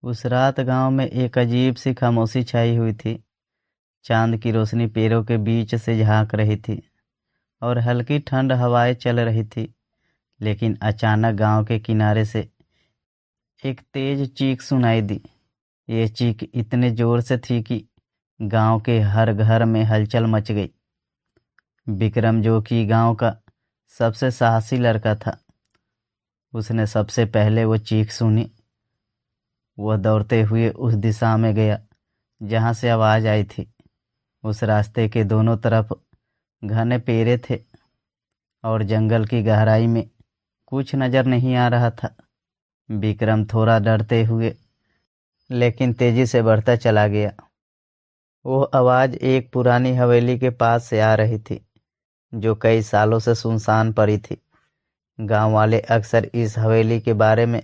उस रात गांव में एक अजीब सी खामोशी छाई हुई थी। चांद की रोशनी पेड़ों के बीच से झांक रही थी और हल्की ठंड हवाएं चल रही थी। लेकिन अचानक गांव के किनारे से एक तेज चीख सुनाई दी। ये चीख इतने जोर से थी कि गांव के हर घर में हलचल मच गई। विक्रम, जो कि गांव का सबसे साहसी लड़का था, उसने सबसे पहले वो चीख सुनी। वह दौड़ते हुए उस दिशा में गया जहां से आवाज आई थी। उस रास्ते के दोनों तरफ घने पेड़े थे और जंगल की गहराई में कुछ नजर नहीं आ रहा था। विक्रम थोड़ा डरते हुए लेकिन तेजी से बढ़ता चला गया। वो आवाज एक पुरानी हवेली के पास से आ रही थी, जो कई सालों से सुनसान पड़ी थी। गांव वाले अक्सर इस हवेली के बारे में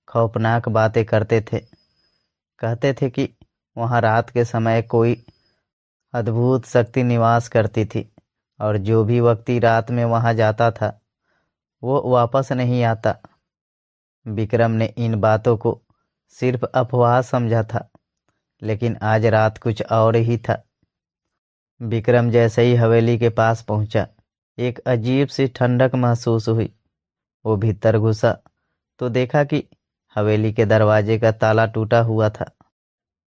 खौफनाक बातें करते थे। कहते थे कि वहां रात के समय कोई अद्भुत शक्ति निवास करती थी और जो भी व्यक्ति रात में वहां जाता था वो वापस नहीं आता। विक्रम ने इन बातों को सिर्फ अफवाह समझा था, लेकिन आज रात कुछ और ही था। विक्रम जैसे ही हवेली के पास पहुंचा, एक अजीब सी ठंडक महसूस हुई। वो भीतर घुसा तो देखा कि हवेली के दरवाजे का ताला टूटा हुआ था।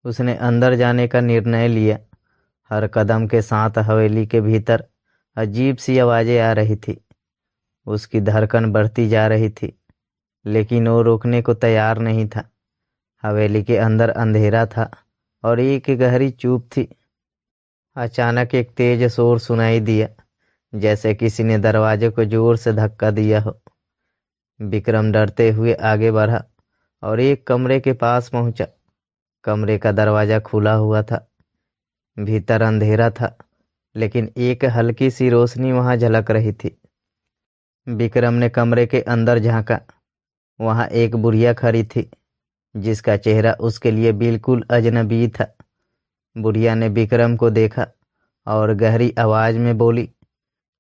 उसने अंदर जाने का निर्णय लिया। हर कदम के साथ हवेली के भीतर अजीब सी आवाजें आ रही थी। उसकी धड़कन बढ़ती जा रही थी, लेकिन वो रोकने को तैयार नहीं था। हवेली के अंदर अंधेरा था और एक गहरी चुप थी। अचानक एक तेज शोर सुनाई दिया, जैसे किसी ने दरवाजे को जोर से धक्का दिया हो। विक्रम डरते हुए आगे बढ़ा और एक कमरे के पास पहुंचा। कमरे का दरवाजा खुला हुआ था। भीतर अंधेरा था, लेकिन एक हल्की सी रोशनी वहां झलक रही थी। विक्रम ने कमरे के अंदर झांका। वहां एक बुढ़िया खड़ी थी, जिसका चेहरा उसके लिए बिल्कुल अजनबी था। बुढ़िया ने विक्रम को देखा और गहरी आवाज में बोली,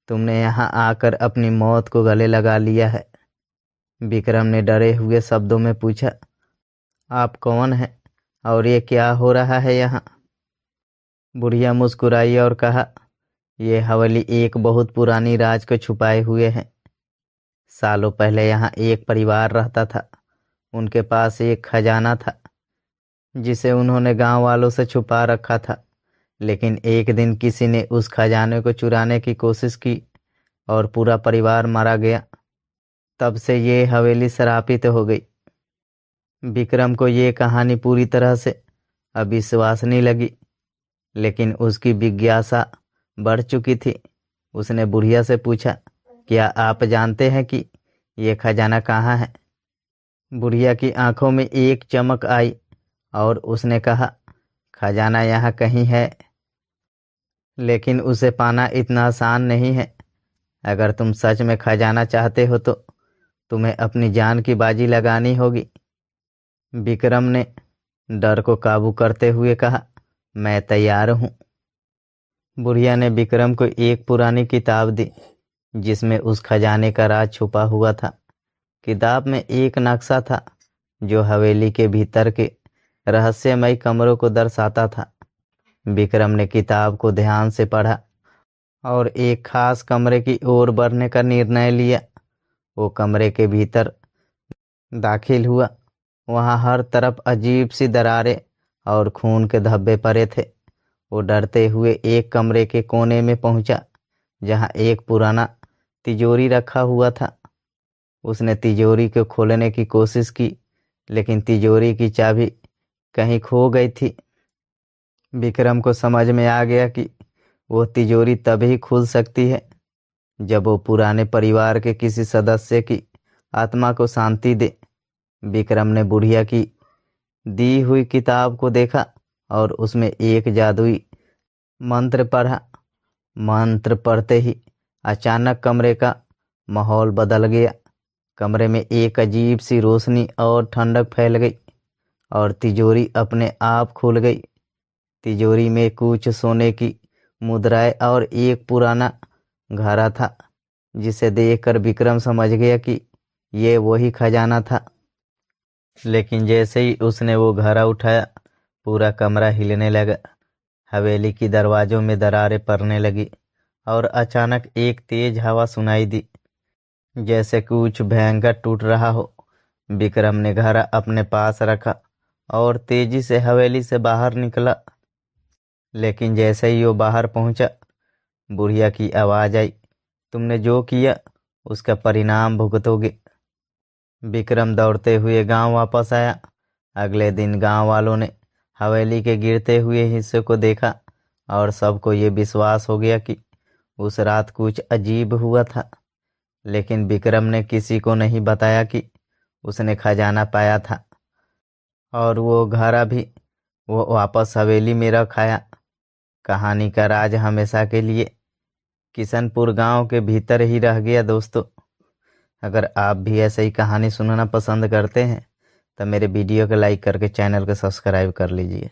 तुमने यहाँ आकर अपनी मौत को गले लगा लिया है। विक्रम ने डरे हुए शब्दों में पूछा, आप कौन हैं और ये क्या हो रहा है यहाँ? बुढ़िया मुस्कुराई और कहा, ये हवेली एक बहुत पुरानी राज को छुपाए हुए है। सालों पहले यहाँ एक परिवार रहता था। उनके पास एक खजाना था, जिसे उन्होंने गांव वालों से छुपा रखा था। लेकिन एक दिन किसी ने उस खजाने को चुराने की कोशिश की और पूरा परिवार मारा गया। तब से ये हवेली श्रापित हो गई। विक्रम को ये कहानी पूरी तरह से अविश्वसनीय लगी, लेकिन उसकी जिज्ञासा बढ़ चुकी थी। उसने बुढ़िया से पूछा, क्या आप जानते हैं कि ये खजाना कहाँ है? बुढ़िया की आंखों में एक चमक आई और उसने कहा, खजाना यहाँ कहीं है, लेकिन उसे पाना इतना आसान नहीं है। अगर तुम सच में खजाना चाहते हो तो तुम्हें अपनी जान की बाजी लगानी होगी। विक्रम ने डर को काबू करते हुए कहा, मैं तैयार हूँ। बुढ़िया ने विक्रम को एक पुरानी किताब दी, जिसमें उस खजाने का राज छुपा हुआ था। किताब में एक नक्शा था, जो हवेली के भीतर के रहस्यमय कमरों को दर्शाता था। विक्रम ने किताब को ध्यान से पढ़ा और एक खास कमरे की ओर बढ़ने का निर्णय लिया। वो कमरे के भीतर दाखिल हुआ। वहां हर तरफ अजीब सी दरारें और खून के धब्बे पड़े थे। वो डरते हुए एक कमरे के कोने में पहुंचा, जहां एक पुराना तिजोरी रखा हुआ था। उसने तिजोरी को खोलने की कोशिश की, लेकिन तिजोरी की चाबी कहीं खो गई थी। विक्रम को समझ में आ गया कि वो तिजोरी तभी खुल सकती है जब वो पुराने परिवार के किसी सदस्य की आत्मा को शांति दे। विक्रम ने बुढ़िया की दी हुई किताब को देखा और उसमें एक जादुई मंत्र पढ़ा। मंत्र पढ़ते ही अचानक कमरे का माहौल बदल गया। कमरे में एक अजीब सी रोशनी और ठंडक फैल गई और तिजोरी अपने आप खुल गई। तिजोरी में कुछ सोने की मुद्राएं और एक पुराना घड़ा था, जिसे देखकर विक्रम समझ गया कि ये वही खजाना था। लेकिन जैसे ही उसने वो घड़ा उठाया, पूरा कमरा हिलने लगा। हवेली की दरवाजों में दरारें पड़ने लगी और अचानक एक तेज हवा सुनाई दी, जैसे कुछ भयंकर टूट रहा हो। विक्रम ने घड़ा अपने पास रखा और तेजी से हवेली से बाहर निकला। लेकिन जैसे ही वो बाहर पहुंचा, बुढ़िया की आवाज आई, तुमने जो किया उसका परिणाम भुगतोगे। विक्रम दौड़ते हुए गांव वापस आया। अगले दिन गांव वालों ने हवेली के गिरते हुए हिस्से को देखा और सबको ये विश्वास हो गया कि उस रात कुछ अजीब हुआ था। लेकिन विक्रम ने किसी को नहीं बताया कि उसने खजाना पाया था, और वो घड़ा भी वो वापस हवेली में रख आया। कहानी का राज हमेशा के लिए किशनपुर गांव के भीतर ही रह गया। दोस्तों, अगर आप भी ऐसे ही कहानी सुनना पसंद करते हैं तो मेरे वीडियो को लाइक करके चैनल को सब्सक्राइब कर लीजिए।